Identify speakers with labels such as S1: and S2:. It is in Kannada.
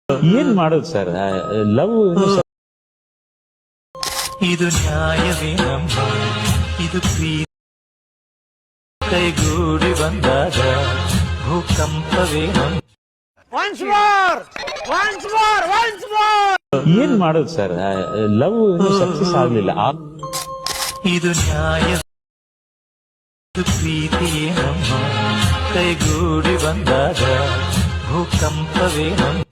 S1: ಏನ್ ಮಾಡೋದು ಸರ್ ಲವ್
S2: ಇದು ನ್ಯಾಯವೇನಮ್ಮ ಇದು ಪ್ರೀತಿ ಕೈಗೂಡಿ ಬಂದಾಗ ಭೂಕಂಪವೇನಮ್ಮ
S1: ಏನ್ ಮಾಡೋದು ಸರ್ ಲವ್ ಸಕ್ಸಸ್ ಆಗ್ಲಿಲ್ಲ
S2: ಇದು ನ್ಯಾಯ ಇದು ಪ್ರೀತಿಯೇನಮ್ಮ ಕೈಗೂಡಿ ಬಂದಾಗ ಭೂಕಂಪವೇನಮ್ಮ